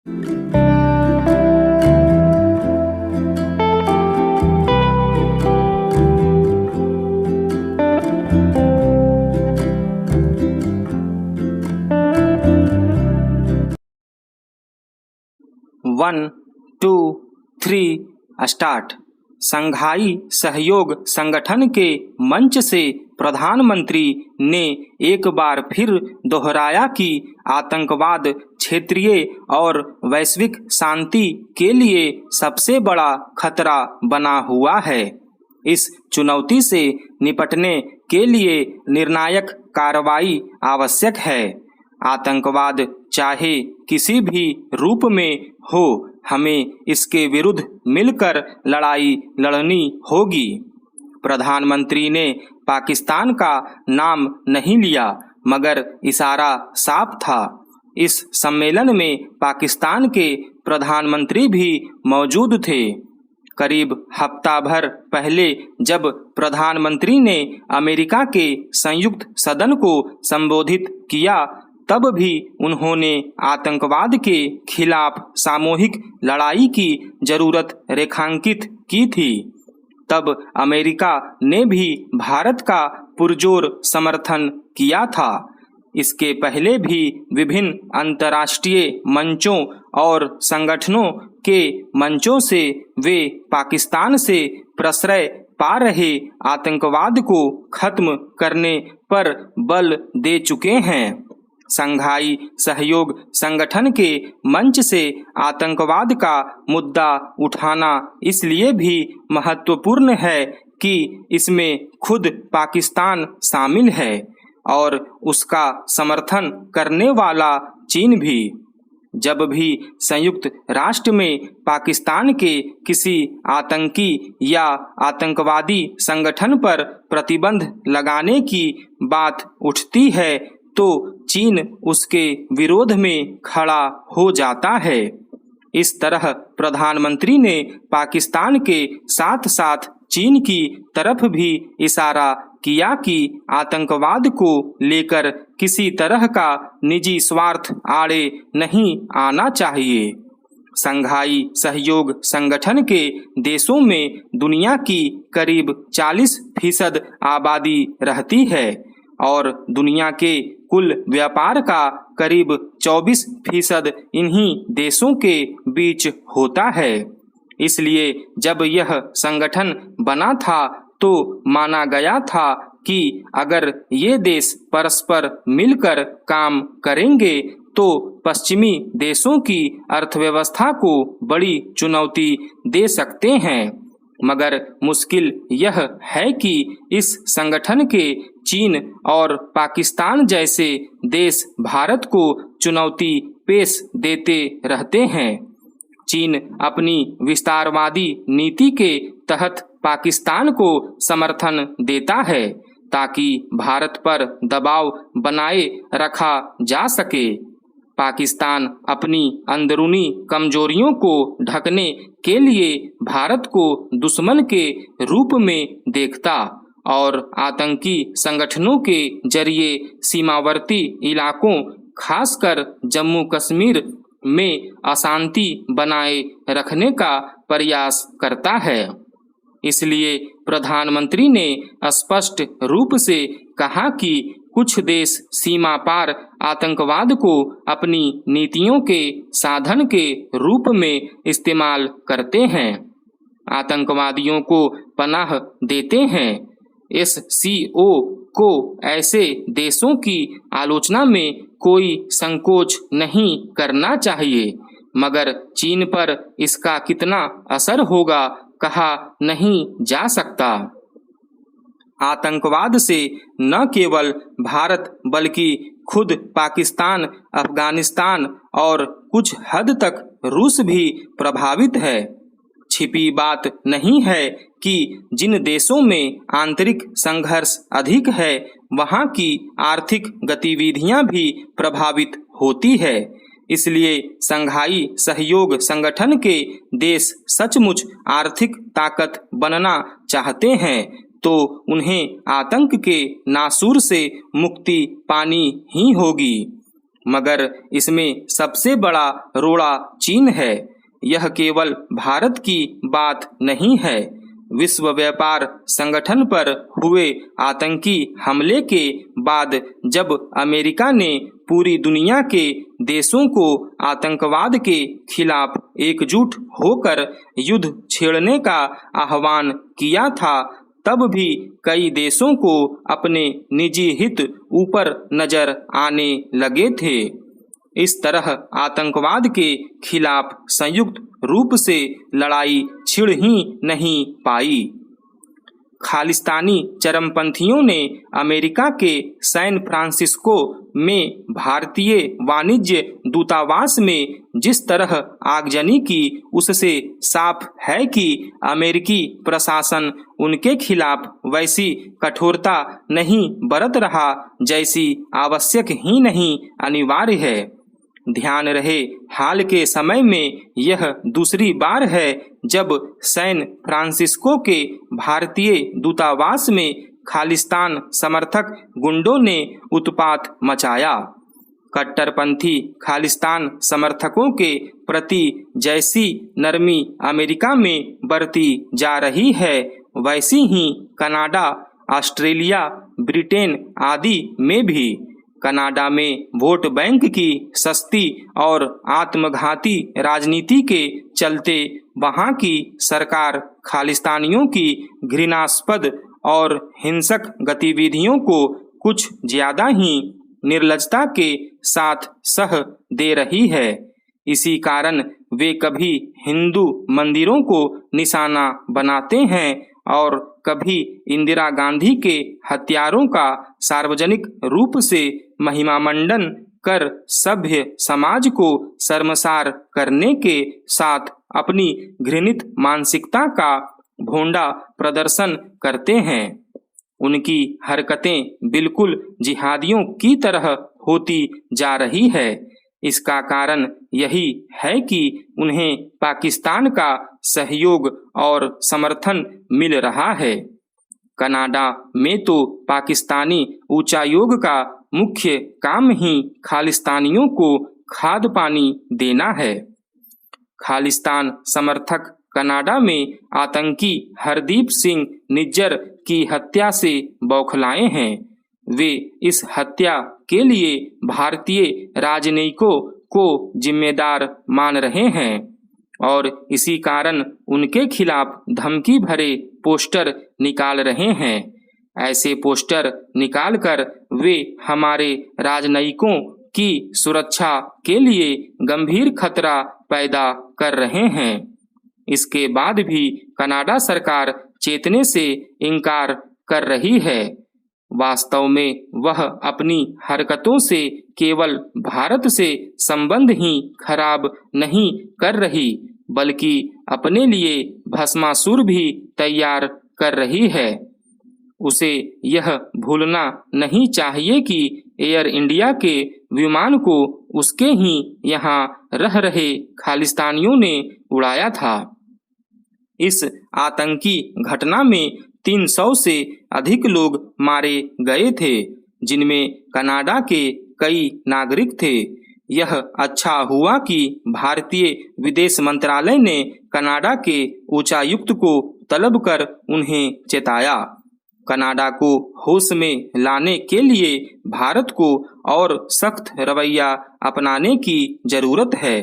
1, 2, 3 start. संघाई सहयोग संगठन के मंच से प्रधानमंत्री ने एक बार फिर दोहराया कि आतंकवाद क्षेत्रीय और वैश्विक शांति के लिए सबसे बड़ा खतरा बना हुआ है। इस चुनौती से निपटने के लिए निर्णायक कार्रवाई आवश्यक है। आतंकवाद चाहे किसी भी रूप में हो, हमें इसके विरुद्ध मिलकर लड़ाई लड़नी होगी। प्रधानमंत्री ने पाकिस्तान का नाम नहीं लिया, मगर इशारा साफ था। इस सम्मेलन में पाकिस्तान के प्रधानमंत्री भी मौजूद थे। करीब हफ्ता भर पहले जब प्रधानमंत्री ने अमेरिका के संयुक्त सदन को संबोधित किया, तब भी उन्होंने आतंकवाद के खिलाफ सामूहिक लड़ाई की जरूरत रेखांकित की थी। तब अमेरिका ने भी भारत का पुरजोर समर्थन किया था। इसके पहले भी विभिन्न अंतर्राष्ट्रीय मंचों और संगठनों के मंचों से वे पाकिस्तान से प्रश्रय पा रहे आतंकवाद को खत्म करने पर बल दे चुके हैं। संघाई सहयोग संगठन के मंच से आतंकवाद का मुद्दा उठाना इसलिए भी महत्वपूर्ण है कि इसमें खुद पाकिस्तान शामिल है और उसका समर्थन करने वाला चीन भी। जब भी संयुक्त राष्ट्र में पाकिस्तान के किसी आतंकी या आतंकवादी संगठन पर प्रतिबंध लगाने की बात उठती है, तो चीन उसके विरोध में खड़ा हो जाता है। इस तरह प्रधानमंत्री ने पाकिस्तान के साथ साथ चीन की तरफ भी इशारा किया कि आतंकवाद को लेकर किसी तरह का निजी स्वार्थ आड़े नहीं आना चाहिए। संघाई सहयोग संगठन के देशों में दुनिया की करीब 40% आबादी रहती है और दुनिया के कुल व्यापार का करीब 24% इन्हीं देशों के बीच होता है। इसलिए जब यह संगठन बना था तो माना गया था कि अगर ये देश परस्पर मिलकर काम करेंगे तो पश्चिमी देशों की अर्थव्यवस्था को बड़ी चुनौती दे सकते हैं। मगर मुश्किल यह है कि इस संगठन के चीन और पाकिस्तान जैसे देश भारत को चुनौती पेश देते रहते हैं। चीन अपनी विस्तारवादी नीति के तहत पाकिस्तान को समर्थन देता है ताकि भारत पर दबाव बनाए रखा जा सके। पाकिस्तान अपनी अंदरूनी कमजोरियों को ढकने के लिए भारत को दुश्मन के रूप में देखता और आतंकी संगठनों के जरिए सीमावर्ती इलाकों, खासकर जम्मू कश्मीर में अशांति बनाए रखने का प्रयास करता है। इसलिए प्रधानमंत्री ने स्पष्ट रूप से कहा कि कुछ देश सीमा पार आतंकवाद को अपनी नीतियों के साधन के रूप में इस्तेमाल करते हैं, आतंकवादियों को पनाह देते हैं। SCO को ऐसे देशों की आलोचना में कोई संकोच नहीं करना चाहिए, मगर चीन पर इसका कितना असर होगा कहा नहीं जा सकता। आतंकवाद से न केवल भारत बल्कि खुद पाकिस्तान, अफगानिस्तान और कुछ हद तक रूस भी प्रभावित है। छिपी बात नहीं है कि जिन देशों में आंतरिक संघर्ष अधिक है वहां की आर्थिक गतिविधियां भी प्रभावित होती है। इसलिए संघाई सहयोग संगठन के देश सचमुच आर्थिक ताकत बनना चाहते हैं तो उन्हें आतंक के नासूर से मुक्ति पानी ही होगी। मगर इसमें सबसे बड़ा रोड़ा चीन है। यह केवल भारत की बात नहीं है। विश्व व्यापार संगठन पर हुए आतंकी हमले के बाद जब अमेरिका ने पूरी दुनिया के देशों को आतंकवाद के खिलाफ एकजुट होकर युद्ध छेड़ने का आह्वान किया था, तब भी कई देशों को अपने निजी हित ऊपर नजर आने लगे थे। इस तरह आतंकवाद के खिलाफ संयुक्त रूप से लड़ाई छिड़ ही नहीं पाई। खालिस्तानी चरमपंथियों ने अमेरिका के सैन फ्रांसिस्को में भारतीय वाणिज्य दूतावास में जिस तरह आगजनी की, उससे साफ है कि अमेरिकी प्रशासन उनके खिलाफ वैसी कठोरता नहीं बरत रहा जैसी आवश्यक ही नहीं अनिवार्य है। ध्यान रहे, हाल के समय में यह दूसरी बार है जब सैन फ्रांसिस्को के भारतीय दूतावास में खालिस्तान समर्थक गुंडों ने उत्पात मचाया। कट्टरपंथी खालिस्तान समर्थकों के प्रति जैसी नरमी अमेरिका में बरती जा रही है, वैसी ही कनाडा, ऑस्ट्रेलिया, ब्रिटेन आदि में भी। कनाडा में वोट बैंक की सस्ती और आत्मघाती राजनीति के चलते वहां की सरकार खालिस्तानियों की घृणास्पद और हिंसक गतिविधियों को कुछ ज्यादा ही निर्लजता के साथ सह दे रही है। इसी कारण वे कभी हिंदू मंदिरों को निशाना बनाते हैं और कभी इंदिरा गांधी के हत्यारों का सार्वजनिक रूप से महिमामंडन कर सभ्य समाज को शर्मसार करने के साथ अपनी घृणित मानसिकता का भोंडा प्रदर्शन करते हैं। उनकी हरकतें बिल्कुल जिहादियों की तरह होती जा रही है। इसका कारण यही है कि उन्हें पाकिस्तान का सहयोग और समर्थन मिल रहा है। कनाडा में तो पाकिस्तानी उच्चायोग का मुख्य काम ही खालिस्तानियों को खाद पानी देना है। खालिस्तान समर्थक कनाडा में आतंकी हरदीप सिंह निज्जर की हत्या से बौखलाए हैं। वे इस हत्या के लिए भारतीय राजनयिकों को जिम्मेदार मान रहे हैं और इसी कारण उनके खिलाफ धमकी भरे पोस्टर निकाल रहे हैं। ऐसे पोस्टर निकालकर वे हमारे राजनयिकों की सुरक्षा के लिए गंभीर खतरा पैदा कर रहे हैं। इसके बाद भी कनाडा सरकार चेतने से इनकार कर रही है। वास्तव में वह अपनी हरकतों से केवल भारत से संबंध ही खराब नहीं कर रही, बल्कि अपने लिए भस्मासुर भी तैयार कर रही है। उसे यह भूलना नहीं चाहिए कि एयर इंडिया के विमान को उसके ही यहाँ रह रहे खालिस्तानियों ने उड़ाया था। इस आतंकी घटना में 300 से अधिक लोग मारे गए थे, जिनमें कनाडा के कई नागरिक थे। यह अच्छा हुआ कि भारतीय विदेश मंत्रालय ने कनाडा के उच्चायुक्त को तलब कर उन्हें चेताया। कनाडा को होश में लाने के लिए भारत को और सख्त रवैया अपनाने की जरूरत है।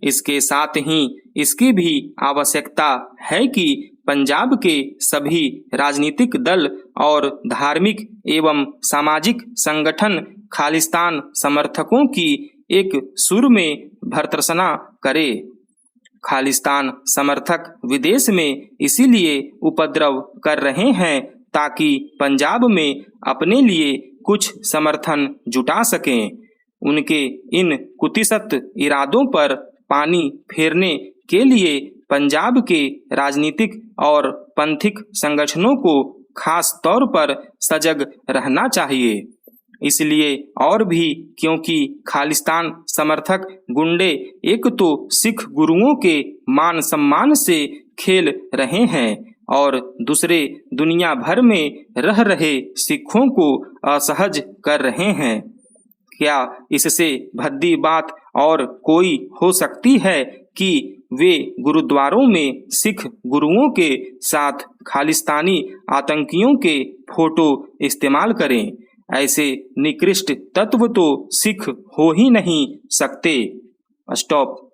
इसके साथ ही इसकी भी आवश्यकता है कि पंजाब के सभी राजनीतिक दल और धार्मिक एवं सामाजिक संगठन खालिस्तान समर्थकों की एक सुर में भर्त्सना करे। खालिस्तान समर्थक विदेश में इसीलिए उपद्रव कर रहे हैं ताकि पंजाब में अपने लिए कुछ समर्थन जुटा सकें। उनके इन कुत्सित इरादों पर पानी फेरने के लिए पंजाब के राजनीतिक और पंथिक संगठनों को खास तौर पर सजग रहना चाहिए। इसलिए और भी क्योंकि खालिस्तान समर्थक गुंडे एक तो सिख गुरुओं के मान सम्मान से खेल रहे हैं और दूसरे दुनिया भर में रह रहे सिखों को असहज कर रहे हैं। क्या इससे भद्दी बात और कोई हो सकती है कि वे गुरुद्वारों में सिख गुरुओं के साथ खालिस्तानी आतंकियों के फोटो इस्तेमाल करें? ऐसे निकृष्ट तत्व तो सिख हो ही नहीं सकते। स्टॉप।